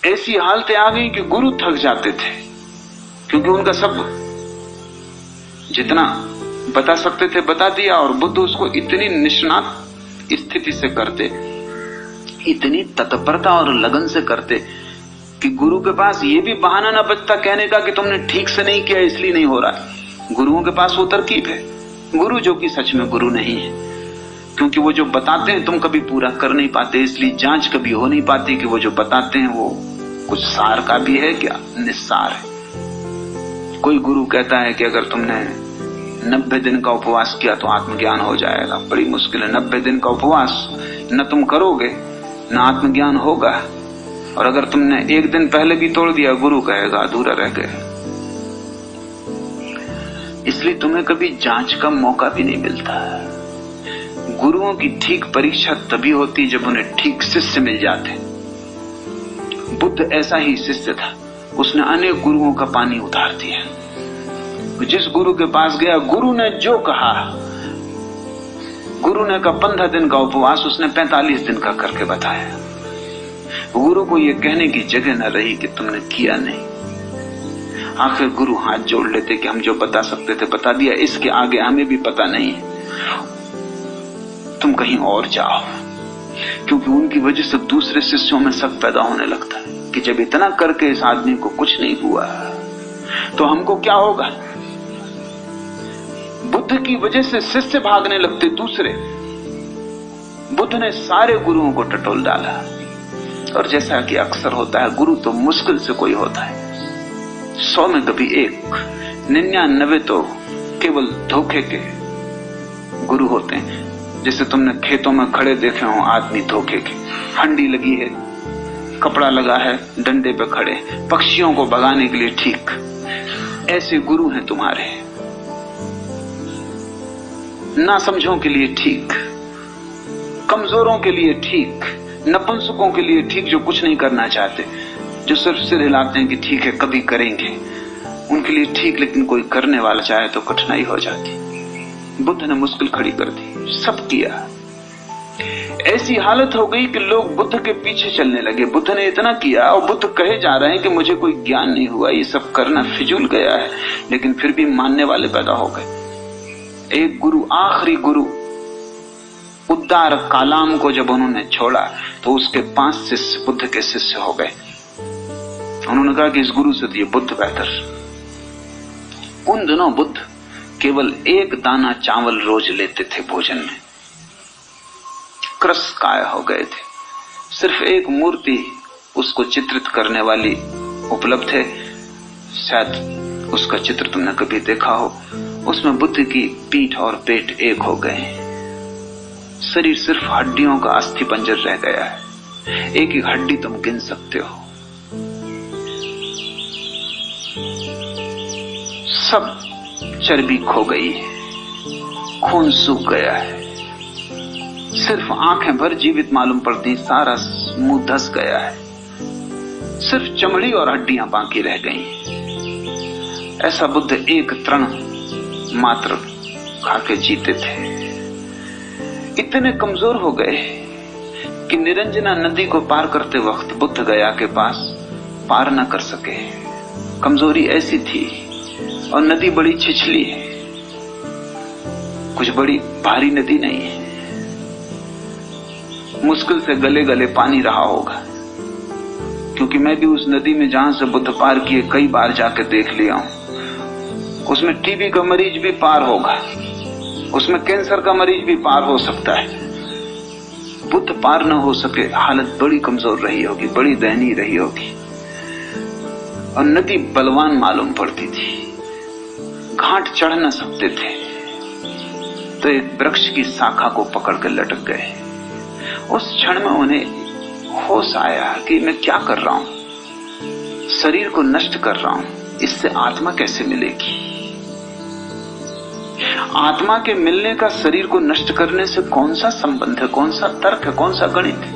ऐसी हालतें आ गई कि गुरु थक जाते थे, क्योंकि उनका सब जितना बता सकते थे बता दिया, और बुद्ध उसको इतनी निष्णात स्थिति से करते, इतनी तत्परता और लगन से करते कि गुरु के पास ये भी बहाना ना बचता कहने का कि तुमने ठीक से नहीं किया इसलिए नहीं हो रहा। गुरुओं के पास वो तरकीब है। गुरु जो कि सच में गुरु नहीं है, क्योंकि वो जो बताते हैं तुम कभी पूरा कर नहीं पाते, इसलिए जांच कभी हो नहीं पाती कि वो जो बताते हैं वो कुछ सार का भी है क्या निस्सार है। कोई गुरु कहता है कि अगर तुमने 90 दिन का उपवास किया तो आत्मज्ञान हो जाएगा। बड़ी मुश्किल है, 90 दिन का उपवास न तुम करोगे न आत्मज्ञान होगा, और अगर तुमने एक दिन पहले भी तोड़ दिया गुरु कहेगा अधूरा रह गया। इसलिए तुम्हें कभी जांच का मौका भी नहीं मिलता। गुरुओं की ठीक परीक्षा तभी होती जब उन्हें ठीक शिष्य मिल जाते। बुद्ध ऐसा ही शिष्य था, उसने अनेक गुरुओं का पानी उतार दिया। जिस गुरु के पास गया, गुरु ने जो कहा, गुरु ने कहा 15 दिन का उपवास, उसने 45 दिन का करके बताया। गुरु को यह कहने की जगह न रही कि तुमने किया नहीं। आखिर गुरु हाथ जोड़ लेते कि हम जो बता सकते थे बता दिया, इसके आगे हमें भी पता नहीं है, तुम कहीं और जाओ। क्योंकि उनकी वजह से दूसरे शिष्यों में शक पैदा होने लगता है कि जब इतना करके इस आदमी को कुछ नहीं हुआ तो हमको क्या होगा। बुद्ध की वजह से शिष्य भागने लगते दूसरे। बुद्ध ने सारे गुरुओं को टटोल डाला, और जैसा कि अक्सर होता है, गुरु तो मुश्किल से कोई होता है, 100 में कभी एक, 99 तो केवल धोखे के गुरु होते हैं। जैसे तुमने खेतों में खड़े देखे हो आदमी धोखे के, हंडी लगी है, कपड़ा लगा है, डंडे पे खड़े, पक्षियों को भगाने के लिए ठीक, ऐसे गुरु हैं तुम्हारे। ना समझों के लिए ठीक, कमजोरों के लिए ठीक, नपुंसकों के लिए ठीक, जो कुछ नहीं करना चाहते, जो सिर्फ सिर हिलाते हैं कि ठीक है कभी करेंगे, उनके लिए ठीक। लेकिन कोई करने वाला चाहे तो कठिनाई हो जाती। बुद्ध ने मुश्किल खड़ी कर दी, सब किया। ऐसी हालत हो गई कि लोग बुद्ध के पीछे चलने लगे। बुद्ध ने इतना किया और बुद्ध कहे जा रहे हैं कि मुझे कोई ज्ञान नहीं हुआ, ये सब करना फिजूल गया है, लेकिन फिर भी मानने वाले पैदा हो गए। एक गुरु, आखिरी गुरु उद्दार कालाम को जब उन्होंने छोड़ा तो उसके 5 शिष्य बुद्ध के शिष्य हो गए। उन्होंने कहा कि इस गुरु से तो ये बुद्ध बेहतर। उन दिनों बुद्ध केवल 1 दाना चावल रोज लेते थे भोजन में, क्रस काय हो गए थे। सिर्फ एक मूर्ति उसको चित्रित करने वाली उपलब्ध है, शायद उसका चित्र तुमने कभी देखा हो। उसमें बुद्ध की पीठ और पेट एक हो गए, शरीर सिर्फ हड्डियों का अस्थि पंजर रह गया है, एक एक हड्डी तुम गिन सकते हो। सब चर्बी खो गई है, खून सूख गया है, सिर्फ आंखें भर जीवित मालूम पड़ती, सारा मुंह धस गया है, सिर्फ चमड़ी और हड्डियां बाकी रह गई। ऐसा बुद्ध एक तृण मात्र खाके जीते थे। इतने कमजोर हो गए कि निरंजना नदी को पार करते वक्त बुद्ध गया के पास पार न कर सके। कमजोरी ऐसी थी, और नदी बड़ी छिछली है, कुछ बड़ी भारी नदी नहीं है, मुश्किल से गले गले पानी रहा होगा। क्योंकि मैं भी उस नदी में जहां से बुद्ध पार किए कई बार जाके देख लिया हूं, उसमें टीबी का मरीज भी पार होगा, उसमें कैंसर का मरीज भी पार हो सकता है। बुद्ध पार न हो सके, हालत बड़ी कमजोर रही होगी, बड़ी दयनीय रही होगी। और नदी बलवान मालूम पड़ती थी, घाट चढ़ न सकते थे, तो एक वृक्ष की शाखा को पकड़ कर लटक गए। उस क्षण में उन्हें होश आया कि मैं क्या कर रहा हूं, शरीर को नष्ट कर रहा हूं, इससे आत्मा कैसे मिलेगी। आत्मा के मिलने का शरीर को नष्ट करने से कौन सा संबंध है, कौन सा तर्क है, कौन सा गणित है।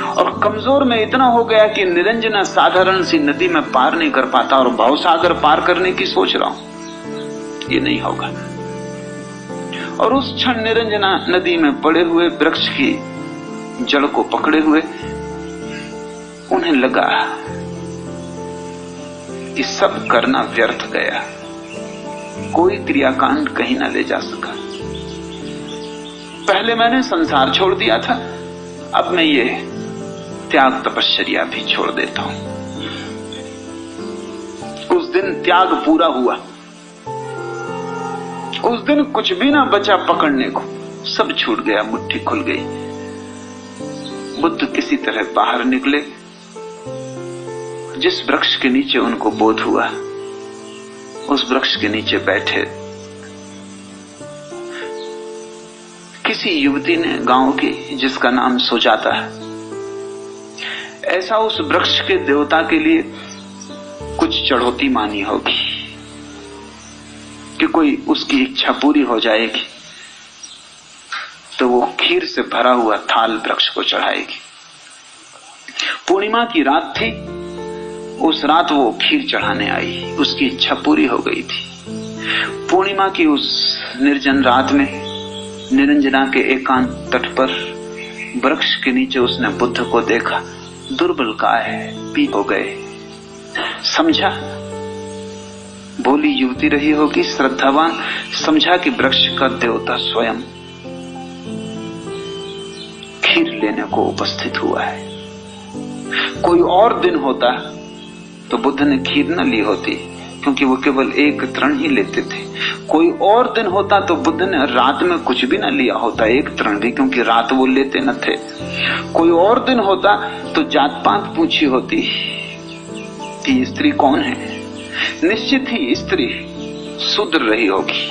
और कमजोर में इतना हो गया कि निरंजना साधारण सी नदी में पार नहीं कर पाता, और भवसागर पार करने की सोच रहा हूं, ये नहीं होगा। और उस क्षण निरंजना नदी में पड़े हुए वृक्ष की जड़ को पकड़े हुए उन्हें लगा कि सब करना व्यर्थ गया, कोई क्रियाकांड कहीं न ले जा सका। पहले मैंने संसार छोड़ दिया था, अब मैं ये त्याग तपश्चर्या भी छोड़ देता हूं। उस दिन त्याग पूरा हुआ, उस दिन कुछ भी ना बचा पकड़ने को, सब छूट गया, मुट्ठी खुल गई। बुद्ध किसी तरह बाहर निकले। जिस वृक्ष के नीचे उनको बोध हुआ, उस वृक्ष के नीचे बैठे। किसी युवती ने, गांव की, जिसका नाम सुजाता है, ऐसा उस वृक्ष के देवता के लिए कुछ चढ़ौती मानी होगी कि कोई उसकी इच्छा पूरी हो जाएगी तो वो खीर से भरा हुआ थाल वृक्ष को चढ़ाएगी। पूर्णिमा की रात थी, उस रात वो खीर चढ़ाने आई, उसकी इच्छा पूरी हो गई थी। पूर्णिमा की उस निर्जन रात में निरंजना के एकांत तट पर वृक्ष के नीचे उसने बुद्ध को देखा। दुर्बल काय पी हो गए, समझा, बोली युवती रही होगी, श्रद्धावान, समझा कि वृक्ष का देवता स्वयं खीर लेने को उपस्थित हुआ है। कोई और दिन होता तो बुद्ध ने खीर न ली होती, क्योंकि वो केवल एक तृण ही लेते थे। कोई और दिन होता तो बुद्ध ने रात में कुछ भी न लिया होता, एक तृण भी, क्योंकि रात वो लेते न थे। कोई और दिन होता तो जात पात पूछी होती कि स्त्री कौन है। निश्चित ही स्त्री शूद्र रही होगी,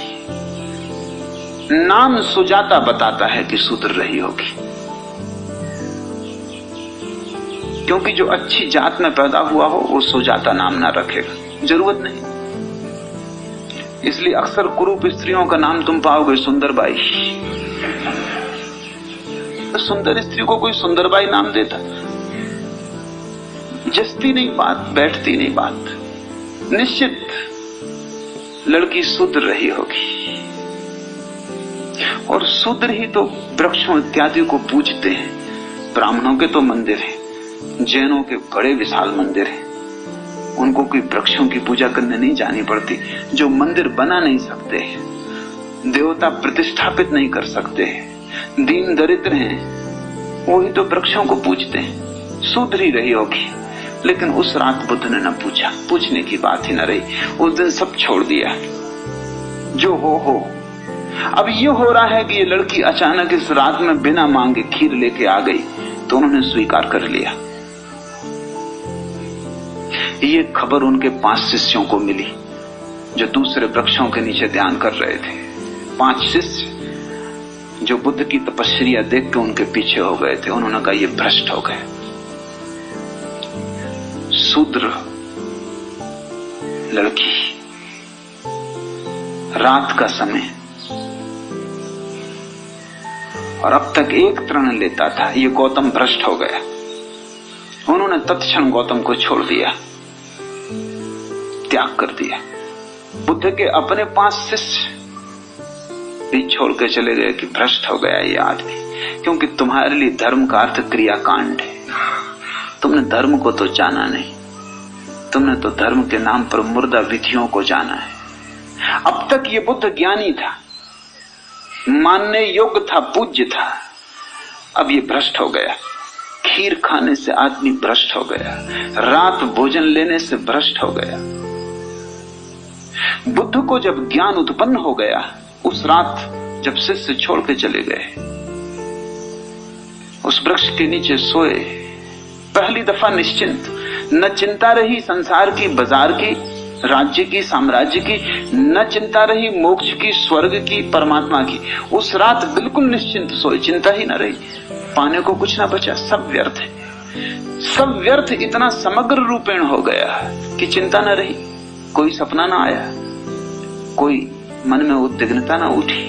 नाम सुजाता बताता है कि शूद्र रही होगी, क्योंकि जो अच्छी जात में पैदा हुआ हो वो सुजाता नाम ना रखेगा, जरूरत नहीं। इसलिए अक्सर कुरूप स्त्रियों का नाम तुम पाओगे सुंदरबाई। तो सुंदर स्त्री को कोई सुंदरबाई नाम देता, जस्ती नहीं बात, बैठती नहीं बात। निश्चित लड़की शूद्र रही होगी, और शूद्र ही तो वृक्षों इत्यादि को पूजते हैं। ब्राह्मणों के तो मंदिर हैं, जैनों के बड़े विशाल मंदिर हैं, उनको कोई वृक्षों की पूजा करने नहीं जानी पड़ती। जो मंदिर बना नहीं सकते, देवता प्रतिष्ठापित नहीं कर सकते, दीन दरिद्र हैं, वही तो वृक्षों को पूजते हैं। शूद्र ही रही होगी, लेकिन उस रात बुद्ध ने न पूछा, पूछने की बात ही न रही। उस दिन सब छोड़ दिया, जो हो। अब ये हो रहा है कि ये लड़की अचानक इस रात में बिना मांगे खीर लेके आ गई, तो उन्होंने स्वीकार कर लिया। ये खबर उनके 5 शिष्यों को मिली, जो दूसरे वृक्षों के नीचे ध्यान कर रहे थे। 5 शिष्य जो बुद्ध की तपस्या देख के उनके पीछे हो गए थे। उन्होंने कहा ये भ्रष्ट हो गए, शूद्र लड़की, रात का समय, और अब तक एक तृण लेता था, ये गौतम भ्रष्ट हो गया। उन्होंने तत्क्षण गौतम को छोड़ दिया, त्याग कर दिया। बुद्ध के अपने 5 शिष्य भी छोड़ के चले गए कि भ्रष्ट हो गया ये आदमी, क्योंकि तुम्हारे लिए धर्म का अर्थ क्रियाकांड है। तुमने धर्म को तो जाना नहीं, तुमने तो धर्म के नाम पर मुर्दा विधियों को जाना है। अब तक ये बुद्ध ज्ञानी था, मानने योग्य था, पूज्य था, अब ये भ्रष्ट हो गया। खीर खाने से आदमी भ्रष्ट हो गया, रात भोजन लेने से भ्रष्ट हो गया। बुद्ध को जब ज्ञान उत्पन्न हो गया, उस रात जब शिष्य छोड़ के चले गए, उस वृक्ष के नीचे सोए, पहली दफा निश्चिंत, न चिंता रही संसार की, बाजार की, राज्य की, साम्राज्य की, न चिंता रही मोक्ष की, स्वर्ग की, परमात्मा की। उस रात बिल्कुल निश्चिंत सोए, चिंता ही न रही, पाने को कुछ ना बचा, सब व्यर्थ है, सब व्यर्थ। इतना समग्र रूपेण हो गया कि चिंता न रही, कोई सपना ना आया, कोई मन में उद्विग्नता ना उठी,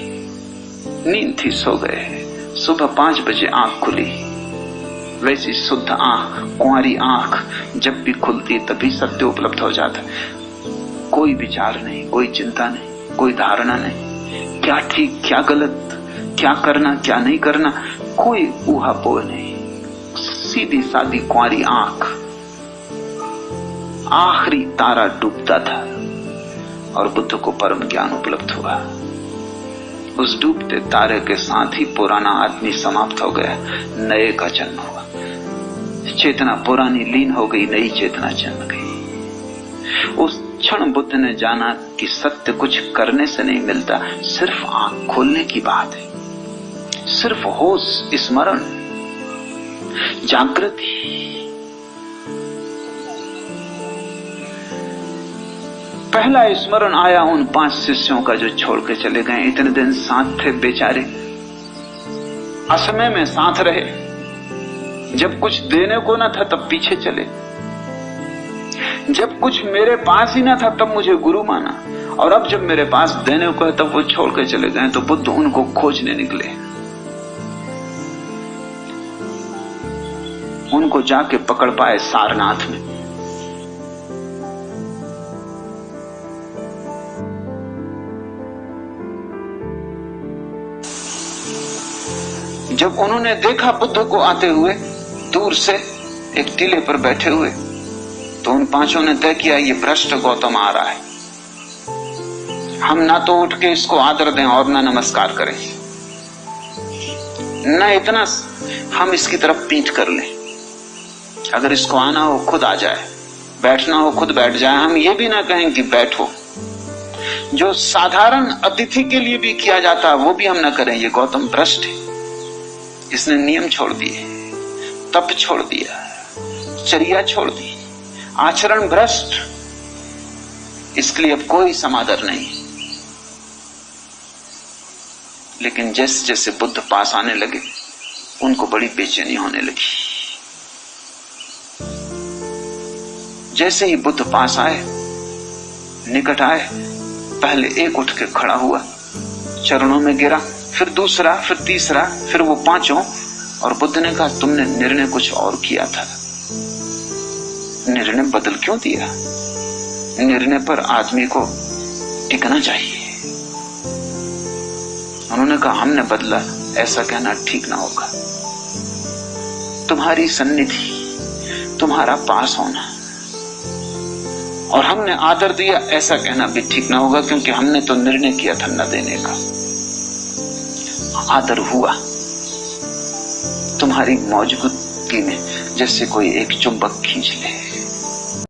नींद थी, सो गए। सुबह 5 बजे आंख खुली, वैसी शुद्ध आंख, कुंवारी आंख जब भी खुलती तभी सत्य उपलब्ध हो जाता। कोई विचार नहीं, कोई चिंता नहीं, कोई धारणा नहीं, क्या ठीक क्या गलत, क्या करना क्या नहीं करना, कोई ऊहापोह नहीं, सीधी सादी कुंवारी आंख, आखिरी तारा डूबता था और बुद्ध को परम ज्ञान उपलब्ध हुआ। उस डूबते तारे के साथ ही पुराना आदमी समाप्त हो गया, नए का जन्म हुआ। चेतना पुरानी लीन हो गई, नई चेतना जन्म गई। उस क्षण बुद्ध ने जाना कि सत्य कुछ करने से नहीं मिलता, सिर्फ आंख खोलने की बात है, सिर्फ होश, स्मरण, जागृति। पहला स्मरण आया उन 5 शिष्यों का जो छोड़ के चले गए। इतने दिन साथ थे बेचारे, असमय में साथ रहे। जब कुछ देने को ना था तब पीछे चले, जब कुछ मेरे पास ही ना था तब मुझे गुरु माना, और अब जब मेरे पास देने को है तब वो छोड़ के चले गए। तो बुद्ध उनको खोजने निकले, उनको जाके पकड़ पाए सारनाथ में। जब उन्होंने देखा बुद्ध को आते हुए दूर से एक टीले पर बैठे हुए, तो उन 5 ने तय किया ये भ्रष्ट गौतम आ रहा है, हम ना तो उठ के इसको आदर दें और ना नमस्कार करें, न इतना हम इसकी तरफ पीठ कर लें। अगर इसको आना हो खुद आ जाए, बैठना हो खुद बैठ जाए, हम ये भी ना कहें कि बैठो। जो साधारण अतिथि के लिए भी किया जाता है वो भी हम ना करें। ये गौतम भ्रष्ट है, इसने नियम छोड़ दिए, तप छोड़ दिया, चर्या छोड़ दी, आचरण भ्रष्ट, इसके लिए अब कोई समादर नहीं। लेकिन जैसे जैसे बुद्ध पास आने लगे उनको बड़ी बेचैनी होने लगी। जैसे ही बुद्ध पास आए, निकट आए, पहले एक उठ के खड़ा हुआ, चरणों में गिरा, फिर दूसरा, फिर तीसरा, फिर वो 5। और बुद्ध ने कहा तुमने निर्णय कुछ और किया था, निर्णय बदल क्यों दिया? निर्णय पर आदमी को टिकना चाहिए। उन्होंने कहा हमने बदला, ऐसा कहना ठीक ना होगा। तुम्हारी सन्निधि, तुम्हारा पास होना और हमने आदर दिया, ऐसा कहना भी ठीक ना होगा, क्योंकि हमने तो निर्णय किया था न देने का। आदर हुआ तुम्हारी मौजूदगी में, जैसे कोई एक चुंबक खींच ले।